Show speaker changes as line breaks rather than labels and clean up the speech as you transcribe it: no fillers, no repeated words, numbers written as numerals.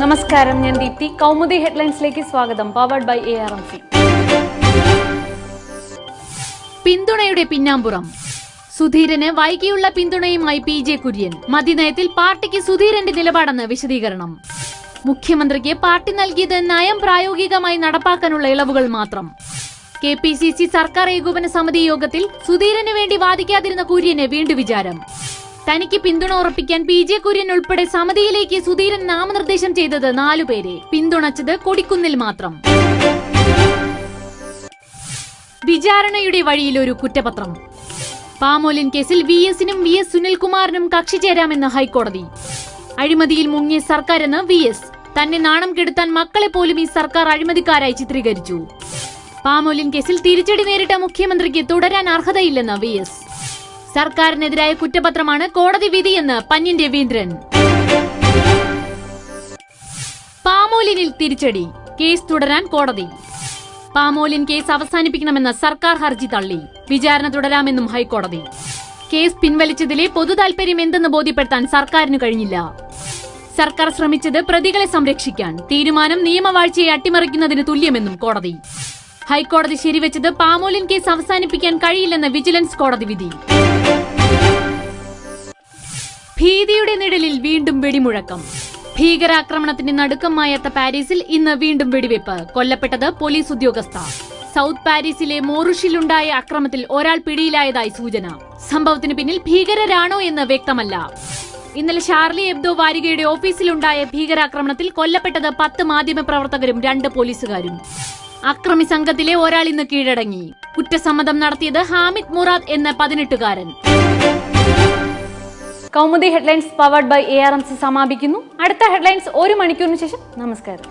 നമസ്കാരം, ഞാൻ ദീപ്തി. കൗമുദി ഹെഡ്ലൈൻസിലേക്ക് സ്വാഗതം. Powered by ARMC.
പിന്തുണയുടെ പിന്നാമ്പുറം. സുധീരന് വൈകിയുള്ള പിന്തുണയുമായി PJ കുര്യൻ. മദ്യനയത്തിൽ പാർട്ടിക്ക് സുധീരന്റെ നിലപാടെന്ന് വിശദീകരണം. മുഖ്യമന്ത്രിക്ക് പാർട്ടി നൽകിയത് നയം പ്രായോഗികമായി നടപ്പാക്കാനുള്ള ഇളവുകൾ മാത്രം. KPCC സർക്കാർ ഏകോപന സമിതി യോഗത്തിൽ സുധീരന് വേണ്ടി വാദിക്കാതിരുന്ന കുര്യന് വീണ്ടും വിചാരം. തനിക്ക് പിന്തുണ ഉറപ്പിക്കാൻ PJ കുര്യൻ ഉൾപ്പെടെ സമിതിയിലേക്ക് സുധീരൻ നാമനിർദ്ദേശം ചെയ്തത് 4 പേരെ, പിന്തുണച്ചത് കൊടിക്കുന്നിൽ മാത്രം. വിചാരണയുടെ വഴിയിൽ ഒരു കുറ്റപത്രം. പാമോലിൻ കേസിൽ VS-നും VS സുനിൽകുമാറിനും കക്ഷി ചേരാമെന്ന് ഹൈക്കോടതി. അഴിമതിയിൽ മുങ്ങിയ സർക്കാരെന്ന് VS. തന്നെ നാണം കെടുത്താൻ മക്കളെ പോലും ഈ സർക്കാർ അഴിമതിക്കാരായി ചിത്രീകരിച്ചു. പാമോലിൻ കേസിൽ തിരിച്ചടി നേരിട്ട മുഖ്യമന്ത്രിക്ക് തുടരാൻ അർഹതയില്ലെന്ന് VS. സർക്കാരിനെതിരായ കുറ്റപത്രമാണ് കോടതി വിധിയെന്ന് പന്ന്യൻ രവീന്ദ്രൻ. പാമോലിനിൽ തിരിച്ചടി, കേസ് തുടരാൻ കോടതി. പാമോലിൻ കേസ് അവസാനിപ്പിക്കണമെന്ന സർക്കാർ ഹർജി തള്ളി. വിചാരണ തുടരാമെന്നും ഹൈക്കോടതി. കേസ് പിൻവലിച്ചതിലെ പൊതുതാൽപര്യം എന്തെന്ന് ബോധ്യപ്പെടുത്താൻ സർക്കാരിന് കഴിഞ്ഞില്ല. സർക്കാർ ശ്രമിച്ചത് പ്രതികളെ സംരക്ഷിക്കാൻ. തീരുമാനം നിയമവാഴ്ചയെ അട്ടിമറിക്കുന്നതിന് തുല്യമെന്നും കോടതി. ഹൈക്കോടതി ശരിവെച്ചത് പാമോലിൻ കേസ് അവസാനിപ്പിക്കാൻ കഴിയില്ലെന്ന് വിജിലൻസ് കോടതി വിധി. ഭീതിയുടെ നിഴലിൽ വീണ്ടും വെടിമുഴക്കം. ഭീകരാക്രമണത്തിന് നടുക്കമായെത്ത പാരീസിൽ ഇന്ന് വീണ്ടും വെടിവെപ്പ്. കൊല്ലപ്പെട്ടത് പോലീസ് ഉദ്യോഗസ്ഥ. സൗത്ത് പാരീസിലെ മോറുഷിലുണ്ടായ അക്രമത്തിൽ ഒരാൾ പിടിയിലായതായി സൂചന. സംഭവത്തിന് പിന്നിൽ ഭീകരരാണോ എന്ന് വ്യക്തമല്ല. ഇന്നലെ ഷാർലി എബ്ദോ വാരികയുടെ ഓഫീസിലുണ്ടായ ഭീകരാക്രമണത്തിൽ കൊല്ലപ്പെട്ടത് 10 മാധ്യമപ്രവർത്തകരും 2 പോലീസുകാരും. അക്രമി സംഘത്തിലെ ഒരാൾ ഇന്ന് കീഴടങ്ങി. കുറ്റസമ്മതം നടത്തിയത് ഹാമിദ് മുറാദ് എന്ന 18-കാരൻ.
Kaumudi headlines powered by ARMC സമാപിക്കുന്നു. അടുത്ത ഹെഡ്ലൈൻസ് 1 മണിക്കൂറിന് ശേഷം. നമസ്കാരം.